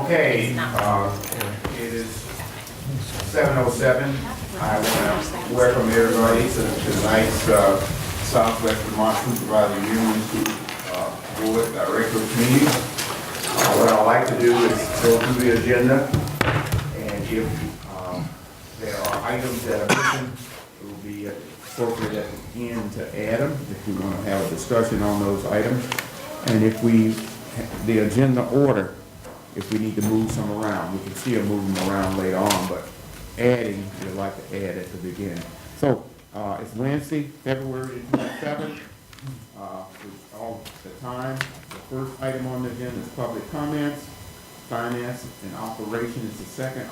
Okay, it is 7:07. I want to welcome everybody to tonight's Southwest Vermont Supervisor Union Board Directors meeting. What I'd like to do is go through the agenda, and if there are items that are missing, it will be appropriate at the end to add them if we want to have a discussion on those items. And if the agenda order, if we need to move some around, we can see them moving around later on, but adding, we'd like to add at the beginning. So, it's Wednesday, February 27th, with all the time. The first item on the agenda is public comments. Finance and operation is the second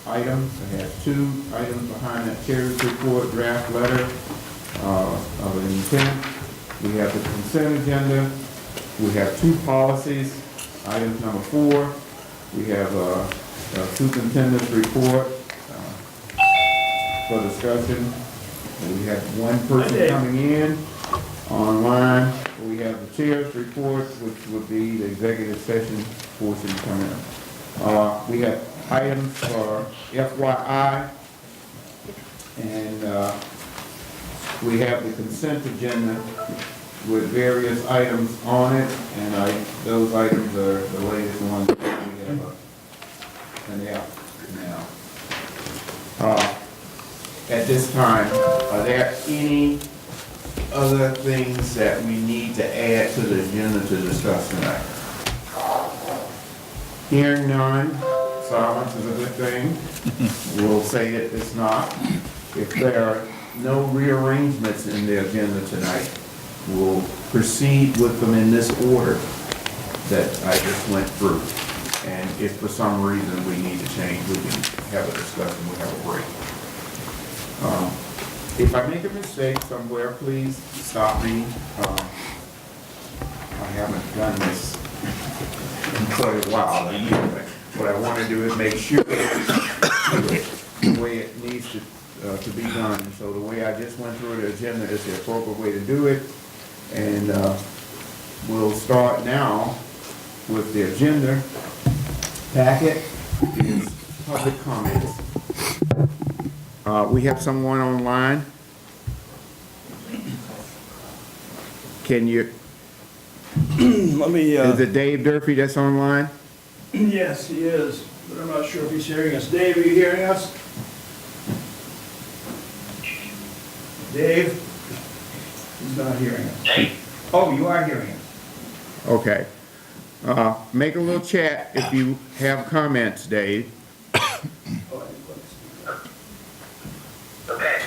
item. It has two items behind that: chair's report, draft letter of an intent. We have the consent agenda. We have two policies. Item number 4, we have a superintendent's report for discussion. We have one person coming in online. We have the chair's report, which would be the executive session portion coming up. We have items for FYI, and we have the consent agenda with various items on it, and those items are the latest ones that we have now. At this time, are there any other things that we need to add to the agenda to discuss tonight? Hearing none, silence is a good thing. We'll say that it's not. If there are no rearrangements in the agenda tonight, we'll proceed with them in this order that I just went through. And if for some reason we need to change, we can have a discussion, we'll have a break. If I make a mistake somewhere, please stop me. I haven't done this in quite a while. What I want to do is make sure the way it needs to be done. So the way I just went through the agenda is the appropriate way to do it. And we'll start now with the agenda packet is public comments. We have someone online. Can you? Let me. Is it Dave Durfee that's online? Yes, he is, but I'm not sure if he's hearing us. Dave, are you hearing us? Dave? He's not hearing us. Oh, you are hearing us. Okay. Make a little chat if you have comments, Dave. Okay.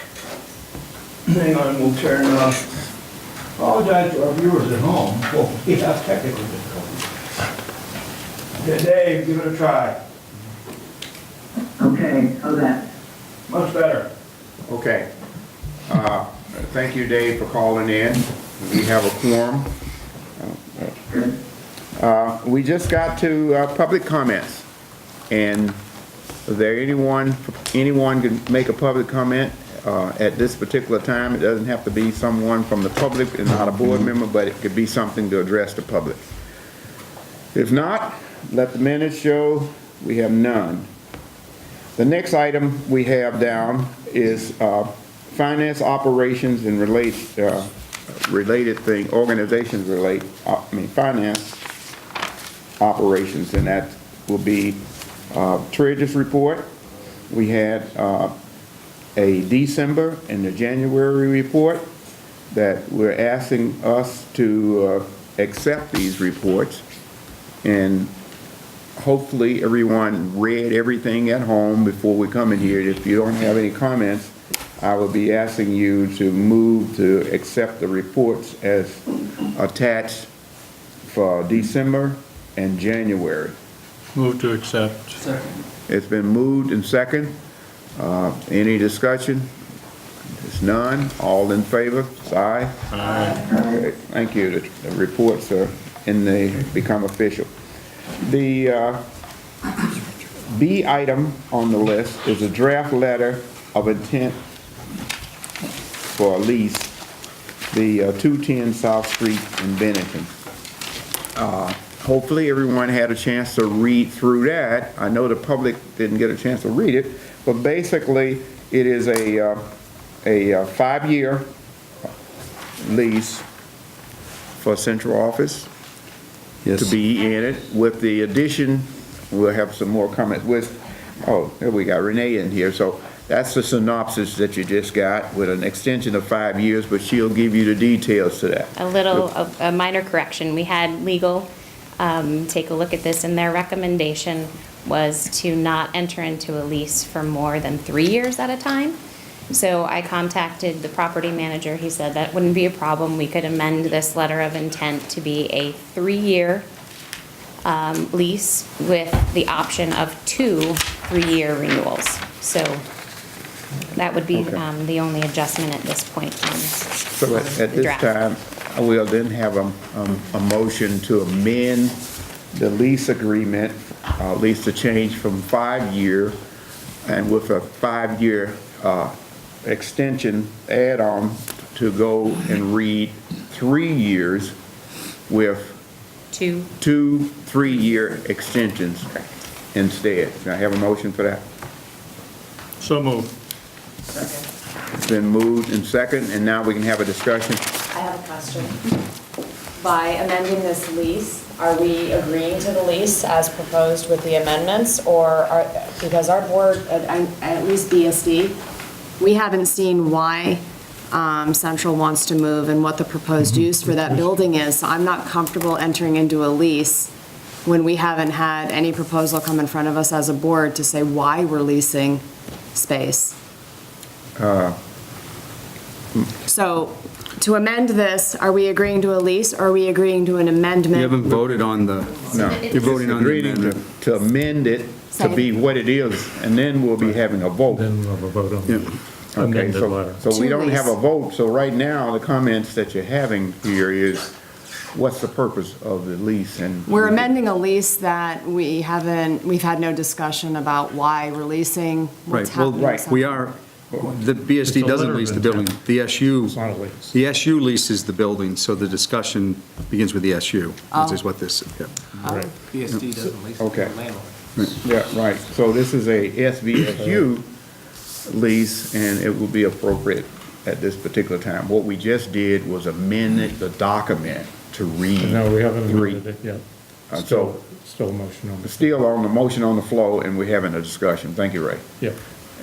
Hang on, we'll turn apologize to our viewers at home. Well, we have technical difficulties. Okay, Dave, give it a try. Okay, how's that? Much better. Okay. Thank you, Dave, for calling in. We have a quorum. Good. We just got to public comments. And is there anyone can make a public comment at this particular time? It doesn't have to be someone from the public and not a board member, but it could be something to address the public. If not, let the minutes show we have none. The next item we have down is finance operations and related thing, organizations finance operations, and that will be treasurer's report. We had a December and a January report that we're asking us to accept these reports, and hopefully everyone read everything at home before we come in here. If you don't have any comments, I will be asking you to move to accept the reports as attached for December and January. Move to accept. Second. It's been moved and second. Any discussion? There's none. All in favor? Aye. Aye. Okay, thank you. The reports are become official. The B item on the list is a draft letter of intent for a lease, the 210 South Street in Bennington. hopefully everyone had a chance to read through that. I know the public didn't get a chance to read it, but basically it is a 5-year lease for central office Yes. to be in it, with the addition, we'll have some more comments with, oh, there we got Renee in here, so that's the synopsis that you just got with an extension of 5 years, but she'll give you the details to that. A minor correction. We had legal take a look at this, and their recommendation was to not enter into a lease for more than 3 years at a time. So I contacted the property manager. He said that wouldn't be a problem. We could amend this letter of intent to be a 3-year lease with the option of 2 3-year renewals. So that would be Okay. the only adjustment at this point on So at the this draft. time, we'll then have a motion to amend the lease agreement, lease to change from 5-year, and with a 5-year extension add-on to go and read 3 years with 2. 2 3-year extensions instead. Can I have a motion for that? So moved. It's been moved and second, and now we can have a discussion. I have a question. By amending this lease, are we agreeing to the lease as proposed with the amendments? Because our board, at least BSD, we haven't seen why Central wants to move and what the proposed use for that building is. So I'm not comfortable entering into a lease when we haven't had any proposal come in front of us as a board to say why we're leasing space. So to amend this, are we agreeing to a lease or are we agreeing to an amendment? You haven't voted on the, No. you're voting on the Agreeing amendment. to amend it to be what it is, and then we'll be having a vote. Then we'll have a vote on Yeah. the Okay, amended letter. so we To don't have a lease. vote, so right now, the comments that you're having here is, what's the purpose of the lease? And We're amending a lease that we've had no discussion about why we're leasing, what's Right, well, happening. we are, the BSD It's a doesn't letter lease of the building. intent. The SU, It's not a lease. the SU leases the building, so the discussion begins with the SU, which is what this, yeah. Right. BSD doesn't lease Okay. to the landlord. Yeah, right, so this is a SVSU lease, and it will be appropriate at this particular time. What we just did was amend the document to read. No, we haven't 3. amended it yet. So- Still a motion on the, Still on the motion on the floor, and we're having a discussion. Thank you, Ray. yeah.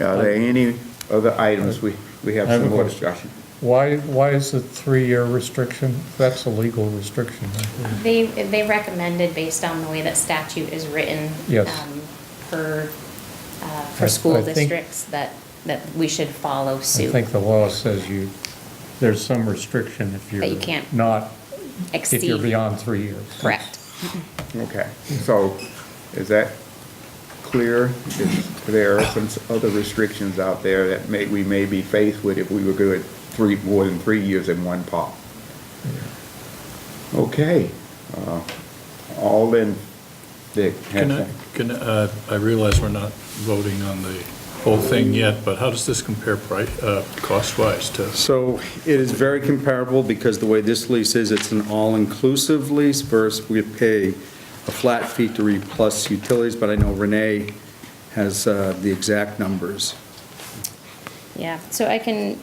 Are there any other items we have I have some a more question. discussion? Why is the 3-year restriction? That's a legal restriction. right? They recommended, based on the way that statute is written, Yes. for I school think- districts, that we should follow I suit. think the law says there's some restriction if That you you're can't not, if Exceed. you're beyond 3 years. Correct. Okay, so is that clear? There are some other restrictions out there that we may be faced with if we were good more than 3 years in one pop. Okay, all in, Dick? I realize we're not voting on the whole thing yet, but how does this compare cost-wise to? So it is very comparable because the way this lease is, it's an all-inclusive lease versus we pay a flat fee to read plus utilities, but I know Renee has the exact numbers. Yeah, so I can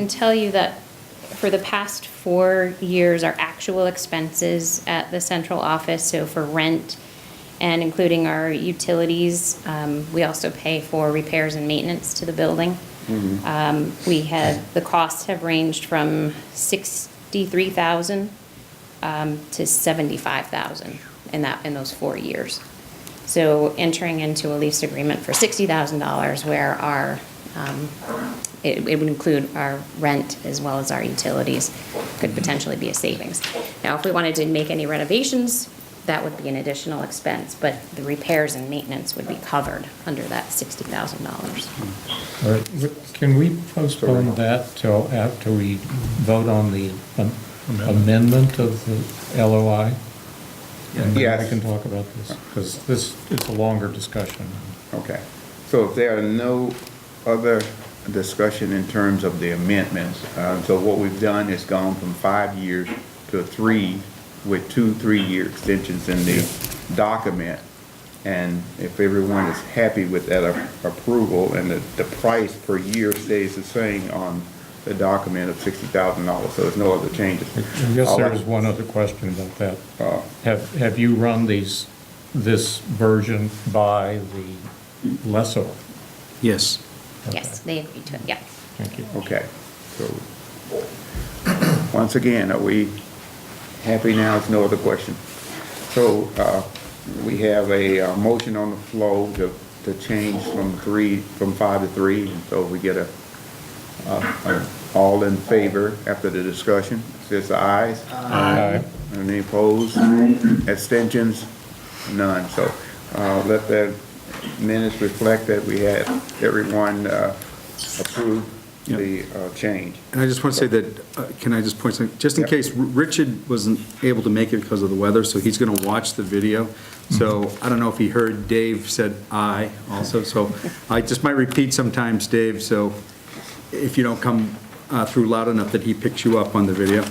tell you that for the past 4 years, our actual expenses at the central office, so for rent and including our utilities, we also pay for repairs and maintenance to the building. The costs have ranged from $63,000 to $75,000 in those 4 years. So entering into a lease agreement for $60,000 where it would include our rent as well as our utilities, could potentially be a savings. Now, if we wanted to make any renovations, that would be an additional expense, but the repairs and maintenance would be covered under that $60,000. All right, can we postpone that till after we vote on the amendment of the LOI? And then Yes. we can talk about this, because it's a longer discussion. Okay, so if there are no other discussion in terms of the amendments, so what we've done is gone from 5 years to 3 with 2 3-year extensions in the document. And if everyone is happy with that approval and the price per year stays the same on the document of $60,000, so there's no other changes. I guess there is one other question about that. Have you run this version by the lessor? Yes. Yes, they agreed to it, yeah. Thank you. Okay, so, once again, are we happy now? There's no other question. So, we have a motion on the floor to change from 5 to 3, and so we get all in favor after the discussion. Says the ayes. Aye. Any opposed? Abstentions? None. So, let the minutes reflect that we had everyone approve the change. And I just want to say that, can I just point something, just in Yep. case Richard wasn't able to make it because of the weather, so he's going to watch the video. So I don't know if he heard Dave said aye also, so I just might repeat sometimes, Dave, so if you don't come through loud enough that he picks you up on the video.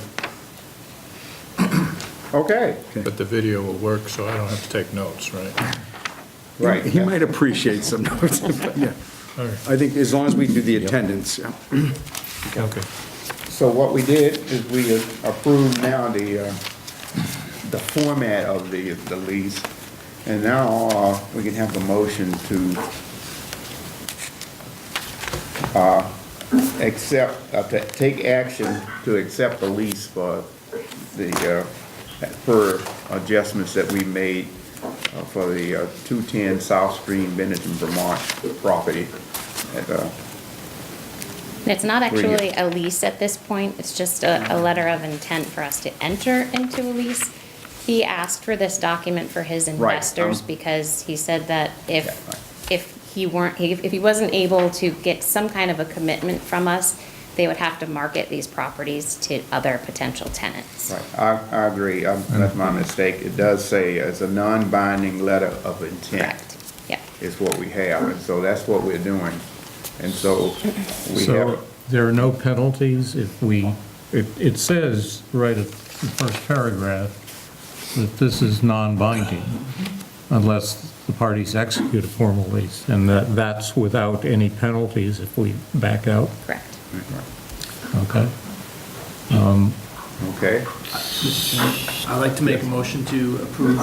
Okay. But the video will work, so I don't have to take notes, right? Right. He might appreciate some notes, but yeah. All right. I think as long as we do the attendance, yeah. Okay. So what we did is we approved now the format of the lease, and now we can have the motion to take action to accept the lease for the per adjustments that we made for the 210 South Stream, Bennington, Vermont property. It's not actually a lease at this point, it's just a letter of intent for us to enter into a lease. He asked for this document for his investors because he said that if he wasn't able to get some kind of a commitment from us, they would have to market these properties to other potential tenants. Right, I agree, that's my mistake. It does say it's a non-binding letter of intent. Correct, yeah. Is what we have, and so that's what we're doing. And so we So have, there are no penalties if it says right at the first paragraph that this is non-binding unless the parties execute a formal lease, and that's without any penalties if we back out. Correct. Okay? okay, I'd like to make a motion to approve,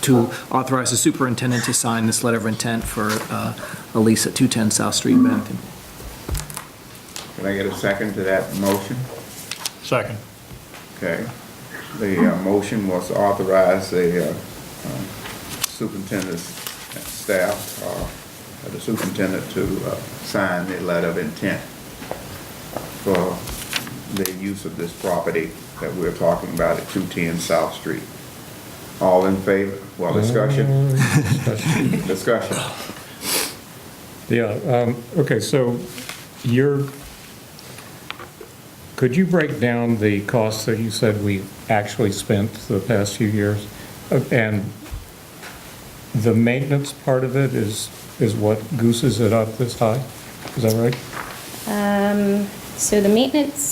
to authorize the superintendent to sign this letter of intent for a lease at 210 South Street, Bennington. can I get a second to that motion? Second. Okay, the motion was to authorize the superintendent's staff, the superintendent to sign the letter of intent for the use of this property that we're talking about at 210 South Street. All in favor? Well, discussion? Discussion. Yeah, okay, so could you break down the costs that you said we actually spent the past few years? And the maintenance part of it is what gooses it up this high? Is that right? So the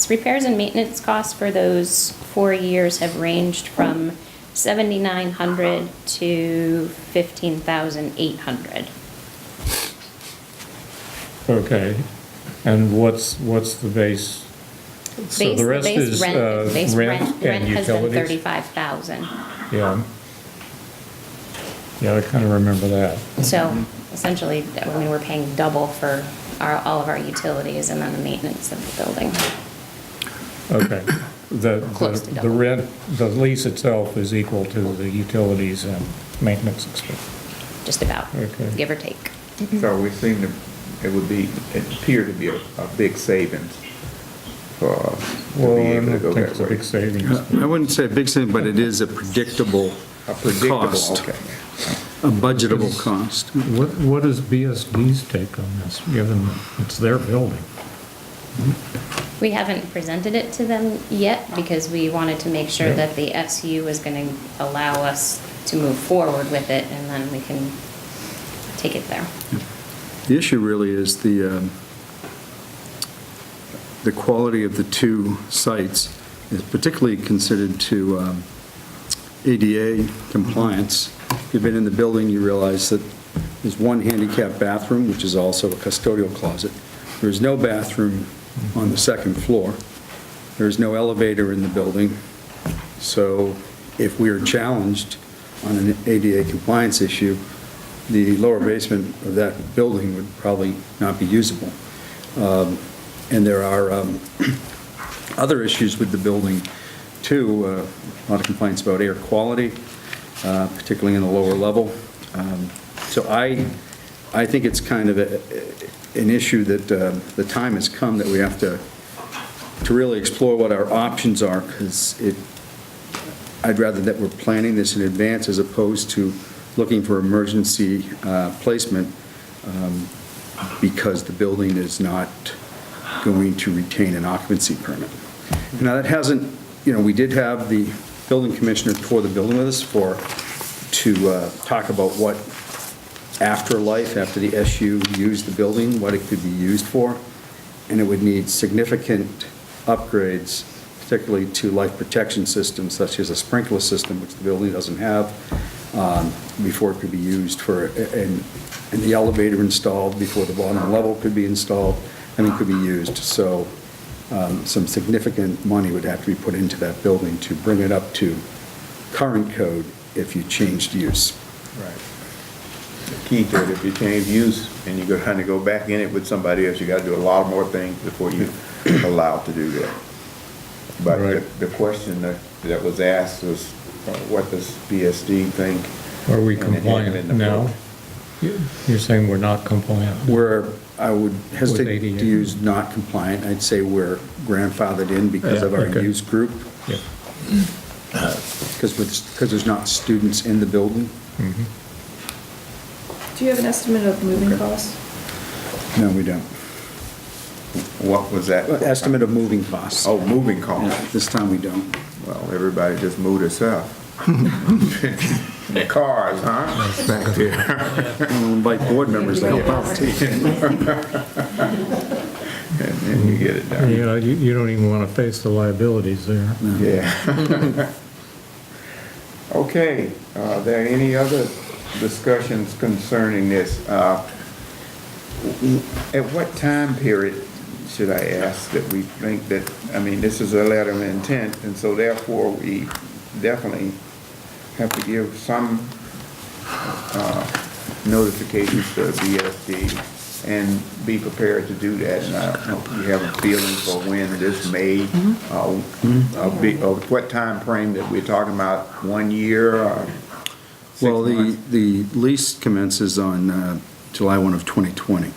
repairs and maintenance costs for those 4 years have ranged from $7,900 to $15,800. Okay, and what's the base? So the rest is rent and has been utilities? $35,000. Yeah. Yeah, I kind of remember that. So essentially, we're paying double for all of our utilities and then the maintenance of the building. Okay. Close to The double. rent, the lease itself is equal to the utilities and maintenance expense. Just about, Okay. give or take. So we seem to, it appear to be a big savings for us to Well, be I able to don't go think that it's a way. big savings. I wouldn't say a big thing, but it is a predictable A predictable, cost, okay. a budgetable cost. What is BSD's take on this, given it's their building? We haven't presented it to them yet because we wanted to make sure Yeah. that the SU was going to allow us to move forward with it and then we can take it there. The issue really is the quality of the two sites is particularly considered to ADA compliance. If you've been in the building, you realize that there's one handicap bathroom, which is also a custodial closet. There's no bathroom on the second floor. There's no elevator in the building. So if we are challenged on an ADA compliance issue, the lower basement of that building would probably not be usable. And there are other issues with the building, too. A lot of complaints about air quality, particularly in the lower level. So I think it's kind of an issue that the time has come that we have to really explore what our options are, because I'd rather that we're planning this in advance as opposed to looking for emergency placement because the building is not going to retain an occupancy permit. Now, that hasn't, we did have the building commissioner tour the building with us to talk about what afterlife, after the SU used the building, what it could be used for, and it would need significant upgrades, particularly to life protection systems such as a sprinkler system, which the building doesn't have, before it could be used for, and the elevator installed before the bottom level could be installed, could be used. So some significant money would have to be put into that building to bring it up to current code if you changed use. Right. The key to it, if you change use and you're going to go back in it with somebody else, you got to do a lot more things before you're allowed to do that. But the question that was asked was, what does BSD think? Are we compliant now? You're saying we're not compliant? I would hesitate ADA. to use not compliant. I'd say we're grandfathered in because of our okay. use group. Yeah. Because there's not students in the building. Do you have an estimate of moving costs? No, we don't. What was that? Estimate of moving costs. Oh, moving Yeah, costs. this time we don't. Well, everybody just moved itself. The cars, huh? Back there. We'll invite board members to help out. And then you get it done. You don't even want to face the liabilities there. Yeah. Okay, are there any other discussions concerning this? At what time period should I ask that we think that, this is a letter of intent, and so therefore we definitely have to give some notifications to BSD and be prepared to do that. And I don't know if you have a feeling for when this may, what time frame that we're talking about, 1 year or 6 Well, months? the lease commences on July 1 of 2020,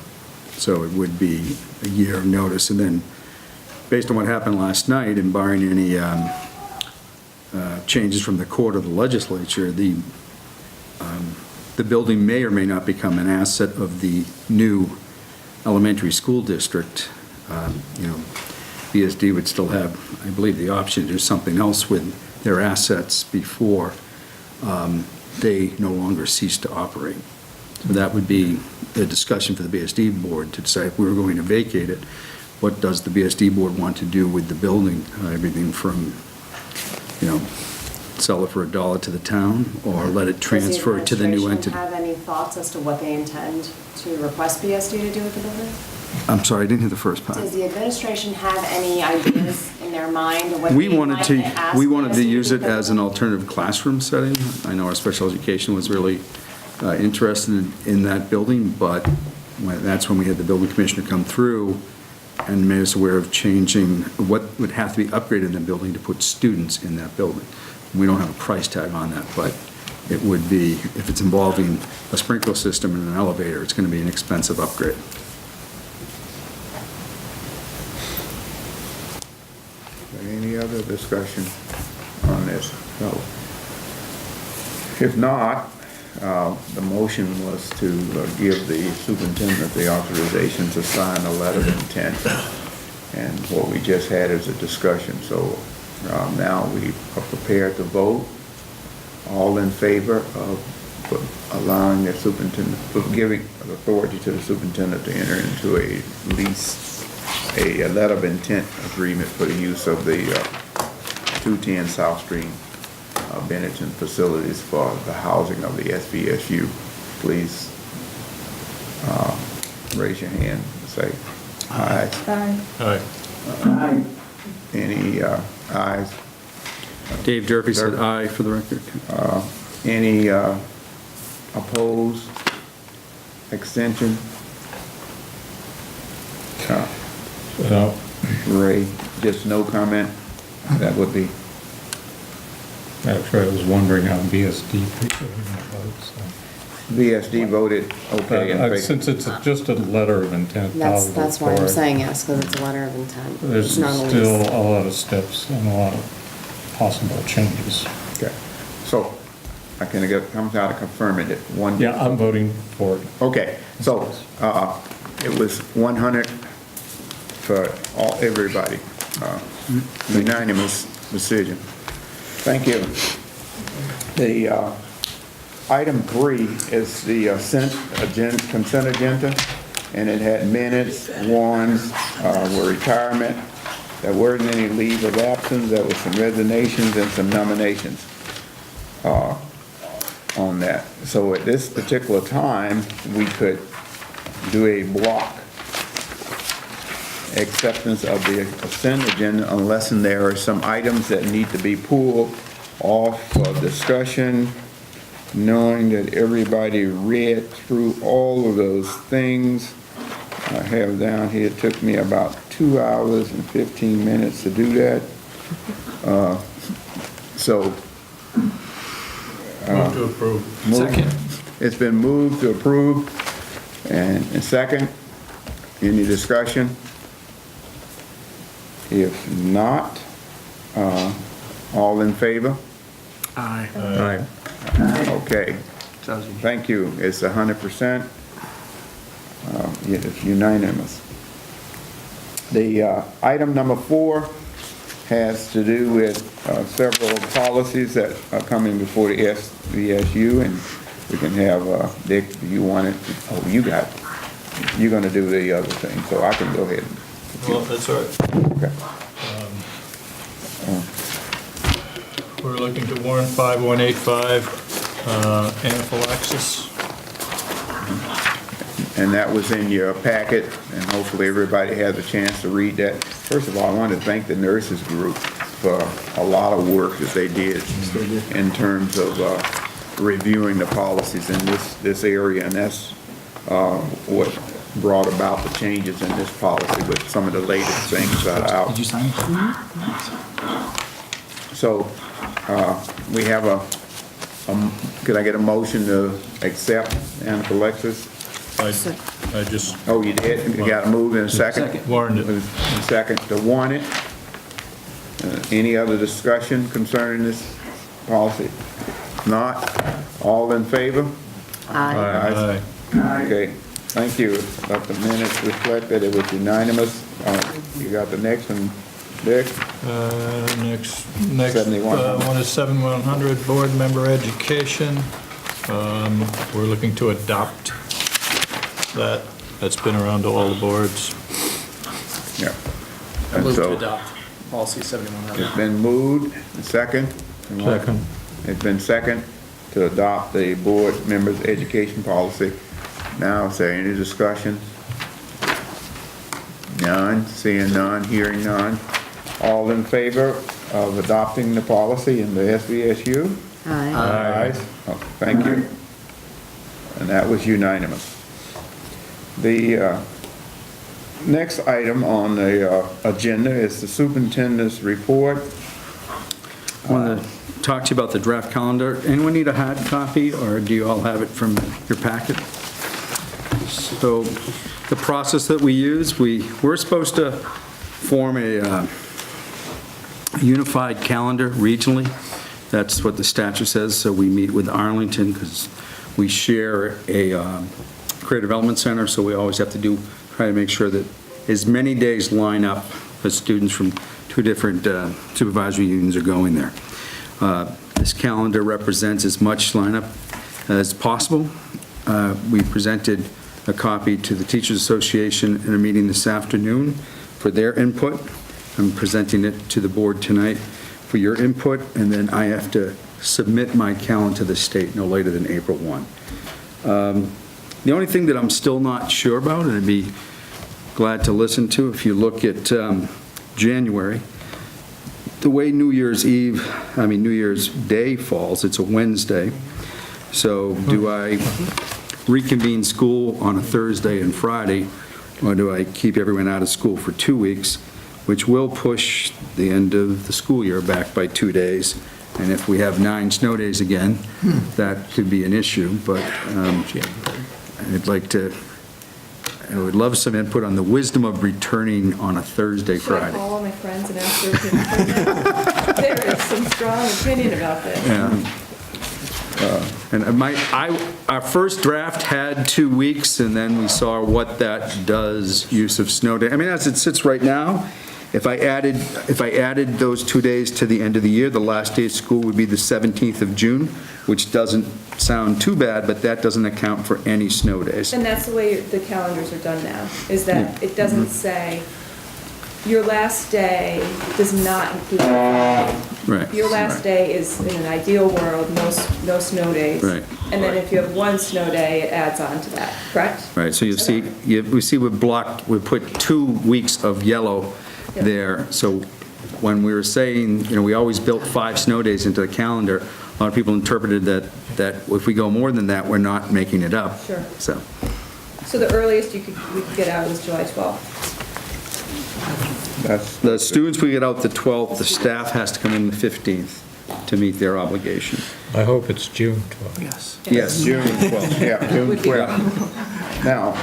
so it would be a year of notice. And then, based on what happened last night, and barring any changes from the court or the legislature, the building may or may not become an asset of the new elementary school district. BSD would still have, I believe, the option to do something else with their assets before they no longer cease to operate. So that would be a discussion for the BSD board to decide if we were going to vacate it, what does the BSD board want to do with the building? Everything from, sell it for $1 to the town, or let it transfer to the new Does the entity. administration have any thoughts as to what they intend to request BSD to do with the building? I'm sorry, I didn't hear the first part. Does the administration have any ideas in their mind of what We they wanted might to, ask we wanted to BSD use do it with the as an building? alternative classroom setting. I know our special education was really interested in that building, but that's when we had the building commissioner come through and made us aware of changing what would have to be upgraded in the building to put students in that building. We don't have a price tag on that, but it would be, if it's involving a sprinkler system and an elevator, it's going to be an expensive upgrade. Any other discussion on this? No. If not, the motion was to give the superintendent the authorization to sign a letter of intent. And what we just had is a discussion. So now we are prepared to vote. All in favor of allowing the superintendent, of giving authority to the superintendent to enter into a lease, a letter of intent agreement for the use of the 210 South Street Bennington facilities for the housing of the SVSU. Please raise your hand and say aye. Aye. Aye. Aye. Any ayes? Dave Durfee said aye for the record. Any opposed? Extension? No. Ray, just no comment? That would be, Actually, I was wondering how BSD people are going to vote, so. VSD voted okay in favor. Since it's just a letter of intent, I'll That's, vote that's why for I'm it. saying yes, because it's a letter of intent. There's It's not a lease. still a lot of steps and a lot of possible changes. Okay, so I can get, comes out of confirming it. One. Yeah, I'm voting for it. Okay, so it was 100 for all, everybody. Unanimous decision. Thank you. The item 3 is the consent agenda, and it had minutes, warrants, were retirement. There weren't any leave of absence. There was some resignations and some nominations on that. So at this particular time, we could do a block acceptance of the consent agenda unless there are some items that need to be pulled off for discussion, knowing that everybody read through all of those things. I have down here, it took me about 2 hours and 15 minutes to do that. Move to approve. Second. It's been moved to approve, and second, any discussion? If not, all in favor? Aye. Aye. Okay, thank you. It's 100%. It's unanimous. The item number 4 has to do with several policies that are coming before the SVSU, and we can have, Dick, you want it? Oh, you got it. You're gonna do the other thing, so I can go ahead. Well, that's all right. Okay. We're looking to warrant 5185, anaphylaxis. And that was in your packet, and hopefully everybody has a chance to read that. First of all, I want to thank the nurses group for a lot of work that they did in terms of reviewing the policies in this area, and that's what brought about the changes in this policy with some of the latest things that are out. Did you sign it? So, we have could I get a motion to accept anaphylaxis? I just Oh, you did? You got to move in a second? Second. warned it. A second to warn it. Any other discussion concerning this policy? Not, all in favor? Aye. Okay, thank you. Let the minutes reflect that it was unanimous. You got the next one, Dick? Next 7100. one is 7100, board member education. We're looking to adopt that. That's been around to all the boards. Yeah. I And move to so adopt policy 7100. it's been moved, and second? Second. It's been second to adopt the board members' education policy. Now, is there any discussion? None, seeing none, hearing none. All in favor of adopting the policy in the SVSU? Aye. Ayes. Oh, thank you. And that was unanimous. The next item on the agenda is the superintendent's report. I want to talk to you about the draft calendar. Anyone need a hard copy, or do you all have it from your packet? So the process that we use, we're supposed to form a unified calendar regionally. That's what the statute says, so we meet with Arlington because we share a career development center, so we always have to try to make sure that as many days line up as students from 2 different supervisory unions are going there. This calendar represents as much lineup as possible. We presented a copy to the Teachers Association in a meeting this afternoon for their input. I'm presenting it to the board tonight for your input, and then I have to submit my calendar to the state no later than April 1. The only thing that I'm still not sure about, and I'd be glad to listen to, if you look at January, the way New Year's Day falls, it's a Wednesday. So do I reconvene school on a Thursday and Friday, or do I keep everyone out of school for 2 weeks, which will push the end of the school year back by 2 days? And if we have 9 snow days again, that could be an issue, but I would love some input on the wisdom of returning on a Thursday, Should I Friday. call all my friends and ask their opinion? There is some strong opinion about this. Yeah. And our first draft had 2 weeks, and then we saw what that does, use of snow day. I mean, as it sits right now, if I added those 2 days to the end of the year, the last day of school would be the 17th of June, which doesn't sound too bad, but that doesn't account for any snow days. And that's the way the calendars are done now, is that it doesn't say, your last day does not include your Friday. Right. Your last day is, in an ideal world, no snow days. Right. And then if you have 1 snow day, it adds on to that, correct? Right, so we see we put 2 weeks of yellow Yeah. there. So when we were saying, we always built 5 snow days into the calendar, a lot of people interpreted that if we go more than that, we're not making it up. Sure. So, So the earliest we could get out is July 12th. the students, we get out the 12th, the staff has to come in the 15th to meet their obligation. I hope it's June 12th. Yes. Yes. June 12th, yeah, June Would be 12th. Now,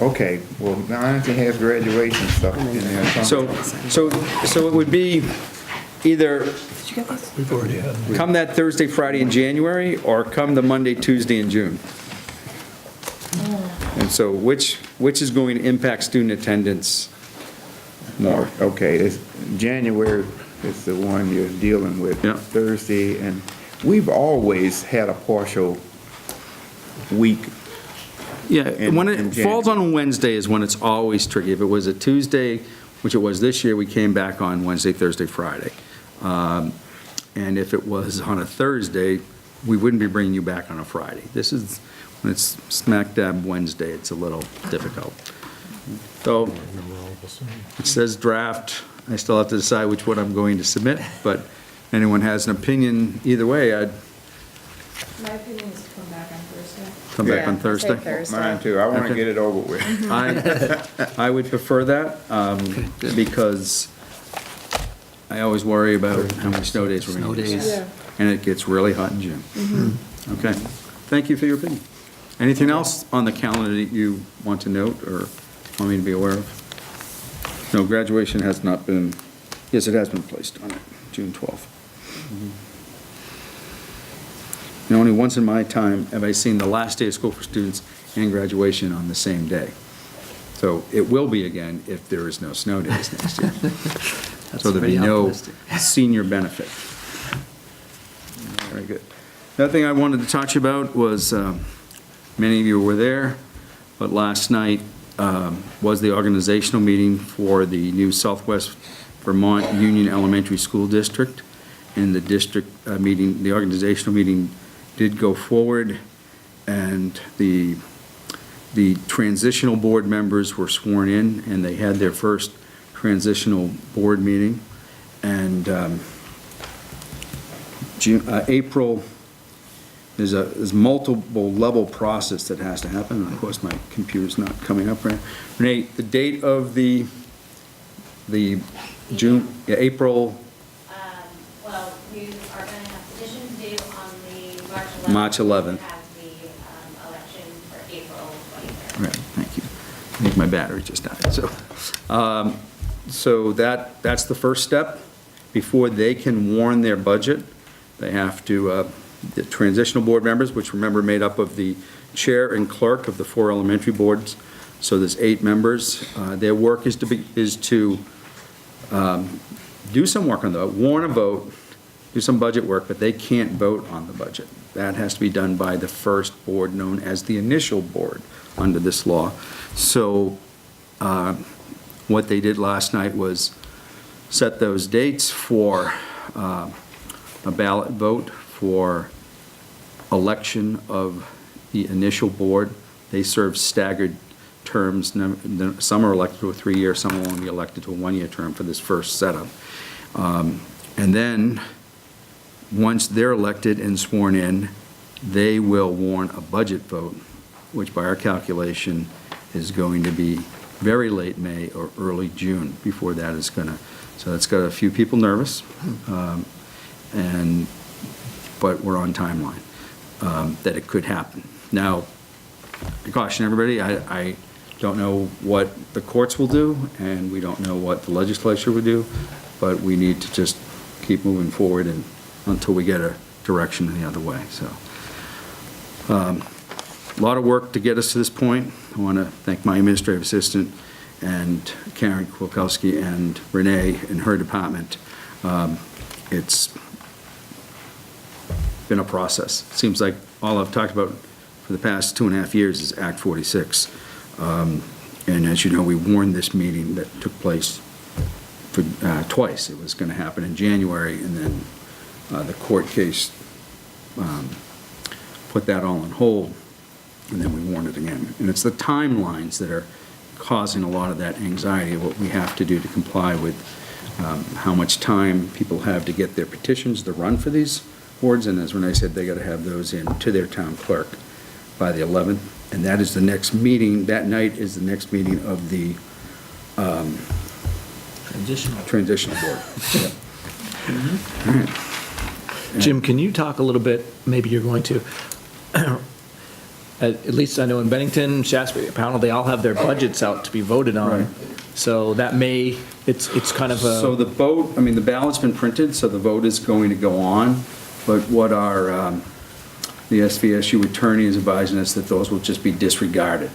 okay, well, now Nancy has graduation stuff in there. So it would be either We've already had. come that Thursday, Friday in January, or come the Monday, Tuesday in June. And so which is going to impact student attendance more? Okay, this January is the one you're dealing with, Yeah. Thursday, and we've always had a partial week. Yeah, when in it falls January. on Wednesday is when it's always tricky. If it was a Tuesday, which it was this year, we came back on Wednesday, Thursday, Friday. And if it was on a Thursday, we wouldn't be bringing you back on a Friday. This is, when it's smack dab Wednesday, it's a little difficult. So, it says draft, I still have to decide which one I'm going to submit, but anyone has an opinion, either way, I'd My opinion is to come back on Thursday. come back on Yeah, say Thursday. Thursday. Mine too, I want to Okay. get it over with. I would prefer that, because I always worry about how many snow days we're going to Snow use. days. Yeah. And it gets really hot in June. Okay, thank you for your opinion. Anything else on the calendar that you want to note or want me to be aware of? No, graduation has not been, yes, it has been placed on it, June 12th. And only once in my time have I seen the last day of school for students and graduation on the same day. So it will be again if there is no snow days next year. So there'll be pretty no optimistic. senior benefit. Very good. Another thing I wanted to talk to you about was, many of you were there, but last night was the organizational meeting for the new Southwest Vermont Union Elementary School District. And the district meeting, the organizational meeting did go forward, and the transitional board members were sworn in, and they had their first transitional board meeting. And April, there's multiple level process that has to happen, and of course, my computer's not coming up right now. Renee, the date of the June, April, Well, we are going to have petitions due on the March 11th. We have the election for April 23rd. Right, thank you. I think my battery just died, so that's the first step. Before they can warn their budget, they have to, the transitional board members, which remember made up of the chair and clerk of the 4 elementary boards, so there's 8 members. Their work is to do some work on the, warn a vote, do some budget work, but they can't vote on the budget. That has to be done by the first board, known as the initial board under this law. So what they did last night was set those dates for a ballot vote for election of the initial board. They serve staggered terms. Some are elected to a 3-year, some will only be elected to a 1-year term for this first setup. And then, once they're elected and sworn in, they will warn a budget vote, which by our calculation is going to be very late May or early June before that is going to, so that's got a few people nervous, but we're on timeline, that it could happen. Now, I caution everybody, I don't know what the courts will do, and we don't know what the legislature will do, but we need to just keep moving forward and until we get a direction the other way, so. A lot of work to get us to this point. I want to thank my administrative assistant and Karen Kwilkowski and Renee in her department. It's been a process. Seems like all I've talked about for the past 2.5 years is Act 46. And as you know, we warned this meeting that took place for, twice. It was going to happen in January, and then the court case put that all on hold, and then we warned it again. And it's the timelines that are causing a lot of that anxiety of what we have to do to comply with how much time people have to get their petitions to run for these boards. And as Renee said, they got to have those in to their town clerk by the 11th. And that is the next meeting, that night is the next meeting of the transitional board. Yep. All right. Jim, can you talk a little bit, maybe you're going to, at least I know in Bennington, Shasbury, Pownell, they all have their budgets out to be voted on. Right. So that may, it's kind of a. So the vote, I mean, the ballot's been printed, so the vote is going to go on, but what our, the SVSU attorney is advising us that those will just be disregarded.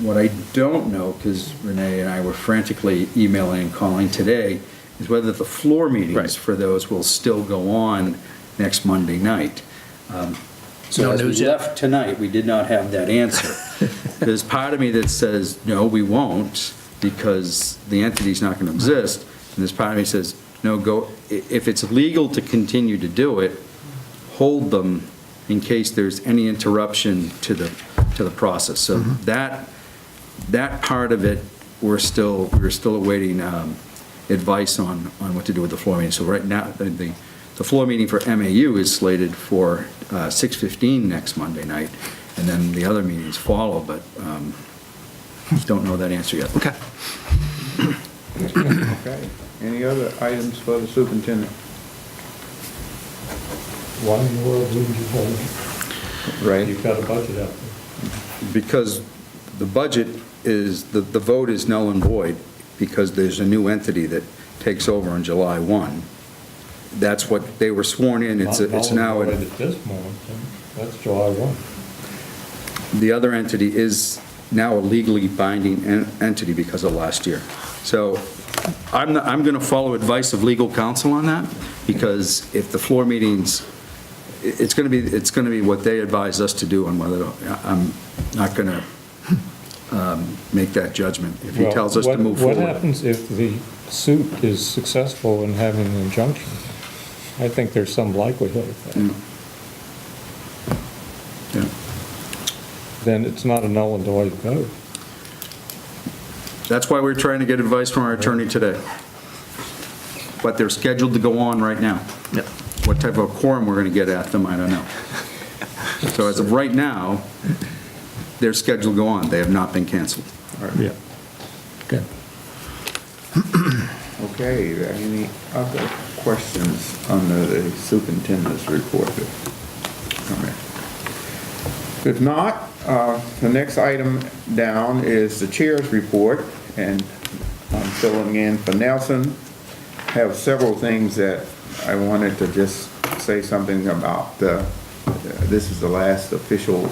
What I don't know, because Renee and I were frantically emailing and calling today, is whether the floor meetings Right. for those will still go on next Monday night. So No as we news yet? left tonight, we did not have that answer. There's part of me that says, no, we won't, because the entity's not going to exist. And there's part of me that says, no, go, if it's legal to continue to do it, hold them in case there's any interruption to the process. So that part of it, we're still awaiting advice on what to do with the floor meeting. So right now, the floor meeting for MAU is slated for 6:15 next Monday night, and then the other meetings follow, but don't know that answer yet. Okay. Okay. Any other items for the superintendent? Why in the world wouldn't you hold it? Right. You've got a budget out there. Because the budget is, the vote is null and void, because there's a new entity that takes over on July 1. That's what, they were sworn in, it's now, Not at this moment, that's July 1. the other entity is now a legally binding entity because of last year. So I'm going to follow advice of legal counsel on that, because if the floor meetings, it's going to be what they advise us to do on whether, I'm not going to make that judgment. If he tells us to move forward. What happens if the suit is successful in having an injunction? I think there's some likelihood of that. Yeah. Then it's not a null and void vote. That's why we're trying to get advice from our attorney today. But they're scheduled to go on right now. Yep. What type of quorum we're going to get at them, I don't know. So as of right now, they're scheduled to go on. They have not been canceled. Yeah. Good. Okay, any other questions under the superintendent's report? All right. If not, the next item down is the chair's report, and I'm filling in for Nelson. Have several things that I wanted to just say something about. This is the last official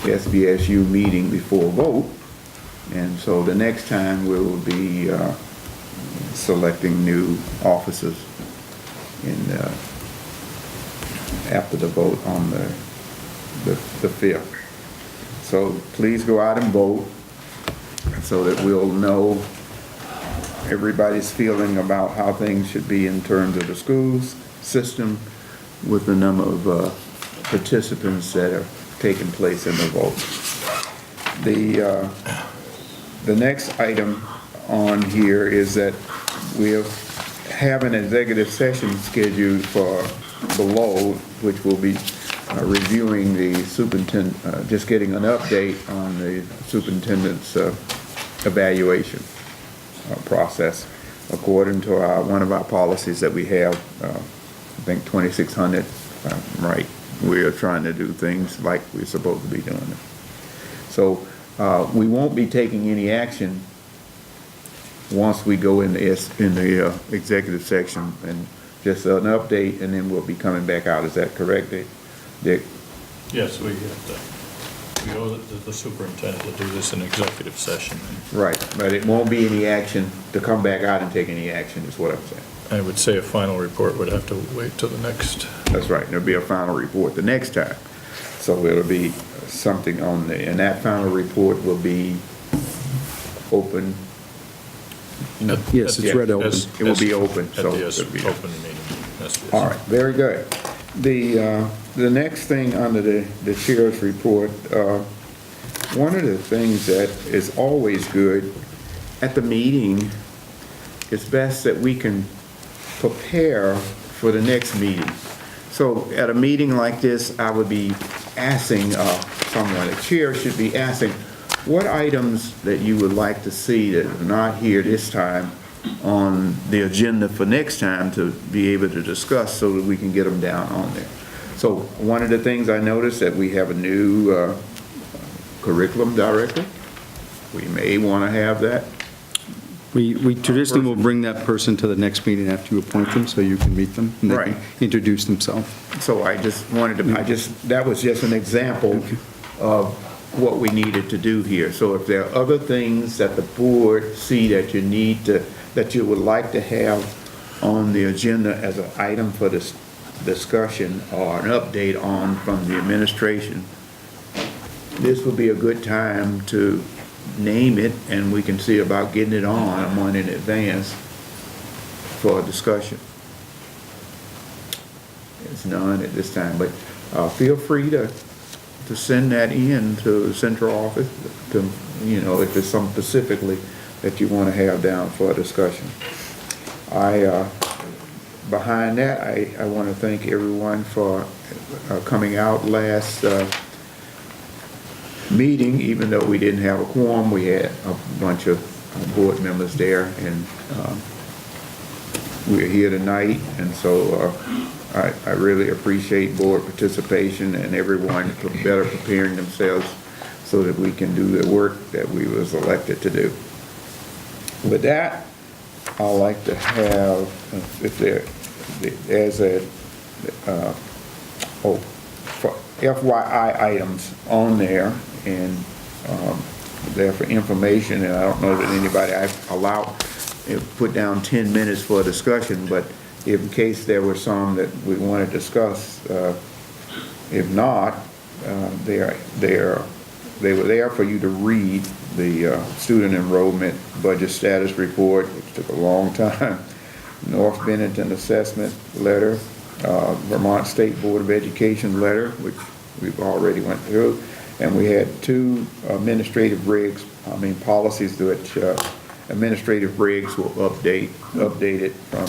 SVSU meeting before vote, and so the next time we will be selecting new officers after the vote on the 5th. So please go out and vote so that we'll know everybody's feeling about how things should be in terms of the schools system with the number of participants that are taking place in the vote. The next item on here is that we'll have an executive session scheduled for below, which will be reviewing the superintendent, just getting an update on the superintendent's evaluation process according to one of our policies that we have, I think 2600, right. We are trying to do things like we're supposed to be doing them. So we won't be taking any action once we go in the executive section, and just an update, and then we'll be coming back out. Is that correct, Dick? Yes, we owe it to the superintendent to do this in executive session. Right, but it won't be any action to come back out and take any action, is what I'm saying. I would say a final report would have to wait till the next. That's right, there'll be a final report the next time. So it'll be something on there, and that final report will be open. Yes, it's read open. It will be open, At so the it'll be open meeting. SVSU. All right, very good. The next thing under the chair's report, one of the things that is always good at the meeting, it's best that we can prepare for the next meeting. So at a meeting like this, I would be asking someone, the chair should be asking, what items that you would like to see that are not here this time on the agenda for next time to be able to discuss so that we can get them down on there. So one of the things I noticed that we have a new curriculum director. We may want to have that. We traditionally will bring that person to the next meeting after you appoint them, so you can meet them. And they can Right. introduce themselves. So I just wanted to, that was just an example of what we needed to do here. So if there are other things that the board see that you need to, that you would like to have on the agenda as an item for this discussion or an update on from the administration, this would be a good time to name it, and we can see about getting it on a month in advance for a discussion. It's none at this time, but feel free to send that in to the central office, to, you know, if there's something specifically that you want to have down for a discussion. Behind that, I want to thank everyone for coming out last meeting. Even though we didn't have a quorum, we had a bunch of board members there, and we're here tonight, and so I really appreciate board participation and everyone for better preparing themselves so that we can do the work that we was elected to do. With that, I'd like to have, if there, as a, for FYI items on there, and there for information, and I don't know that anybody, I've allowed, put down 10 minutes for a discussion, but in case there were some that we want to discuss, if not, they were there for you to read the student enrollment budget status report, which took a long time, North Bennington assessment letter, Vermont State Board of Education letter, which we've already went through, and we had two administrative regs, policies which administrative regs will updated from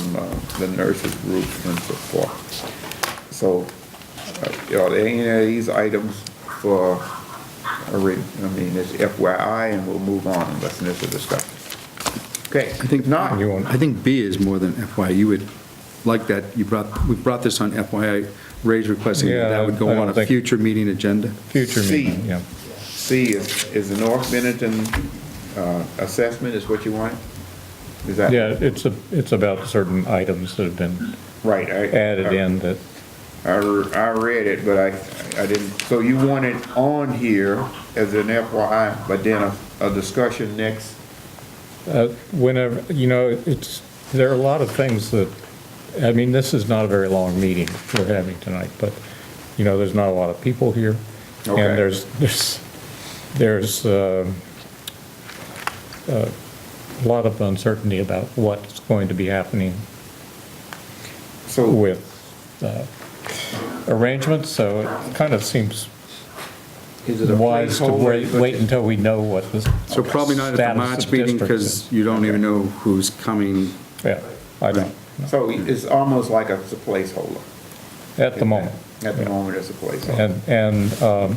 the nurses group and so forth. So, are there any of these items for, it's FYI, and we'll move on unless there's a discussion. Okay, I think not. I think B is more than FYI. You would like that, we brought this on FYI, Ray's requesting that that would go I don't on a think- future meeting agenda. Future C. meeting, yeah. C is the North Bennington assessment is what you want? Is that? Yeah, it's about certain items that have been Right. added in that, I read it, but I didn't, so you want it on here as an FYI, but then a discussion next? whenever, there are a lot of things that, this is not a very long meeting we're having tonight, but, there's not a lot of people here. Okay. And there's a lot of uncertainty about what's going to be happening So, with arrangements, so it kind of seems is it a wise to placeholder? wait until we know what the So probably not at the status of March the meeting, district because you don't even know who's coming. is. Yeah, I don't, So it's almost like it's a placeholder. at the moment. At the moment, it's a placeholder. And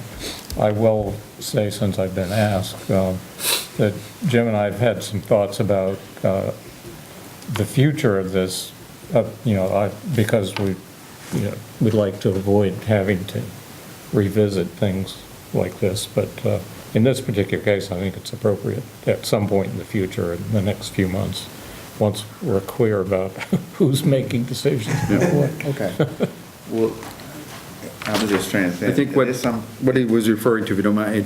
I will say, since I've been asked, that Jim and I have had some thoughts about the future of this, because we'd like to avoid having to revisit things like this, but in this particular case, I think it's appropriate at some point in the future, in the next few months, once we're clear about who's making decisions. Okay. Well, I was just trying to think. I think what There's some- he was referring to, if you don't mind,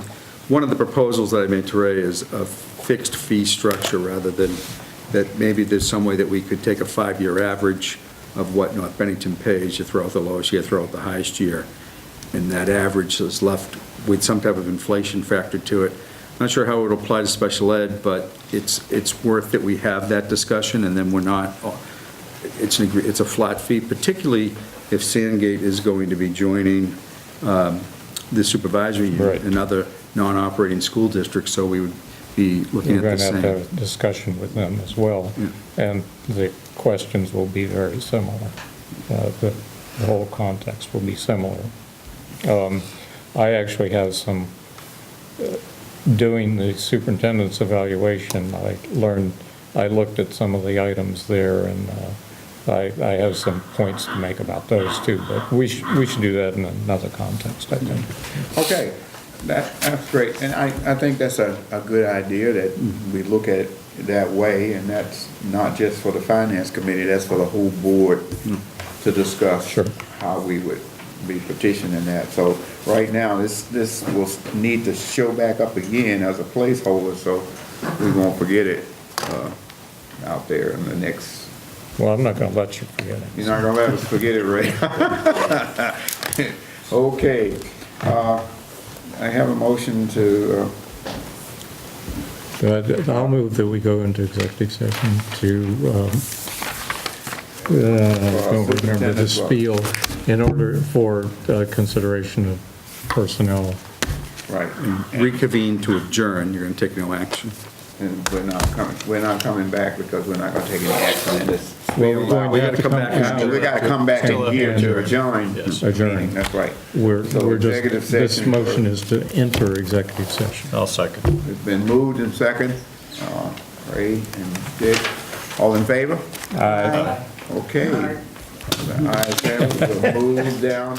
one of the proposals that I made to Ray is a fixed fee structure rather than, that maybe there's some way that we could take a 5-year average of what North Bennington pays, you throw out the lowest year, throw out the highest year, and that average is left with some type of inflation factor to it. Not sure how it would apply to special ed, but it's worth that we have that discussion, and then we're not, it's a flat fee, particularly if Sandgate is going to be joining the supervisory unit Right. and other non-operating school districts, so we would be looking We're at the going to have to same. have a discussion with them as well, and the questions will be very similar. The whole context will be similar. I actually have some, doing the superintendent's evaluation, I looked at some of the items there, and I have some points to make about those too, but we should do that in another context, I think. Okay, that's great, and I think that's a good idea that we look at it that way, and that's not just for the finance committee, that's for the whole board to discuss. Sure. How we would be petitioning that. So right now, this will need to show back up again as a placeholder, so we won't forget it out there in the next. Well, I'm not going to let you forget it. You're not gonna let us forget it, Ray? Okay, I have a motion to, I'll move that we go into executive session to, I don't remember the spiel, in order for consideration of personnel. right, Reconvene to adjourn, you're going to take no action. and we're not coming back because we're not gonna take any action in this. Well, we're going We to gotta have to come back out. We gotta come back in here to adjourn. Yes. Adjourn. Meeting, that's right. We're So just, executive this session. motion is to enter executive session. I'll second. It's been moved and second, Ray and Dick, all in favor? Aye. Okay. The ayes have it, we'll move down.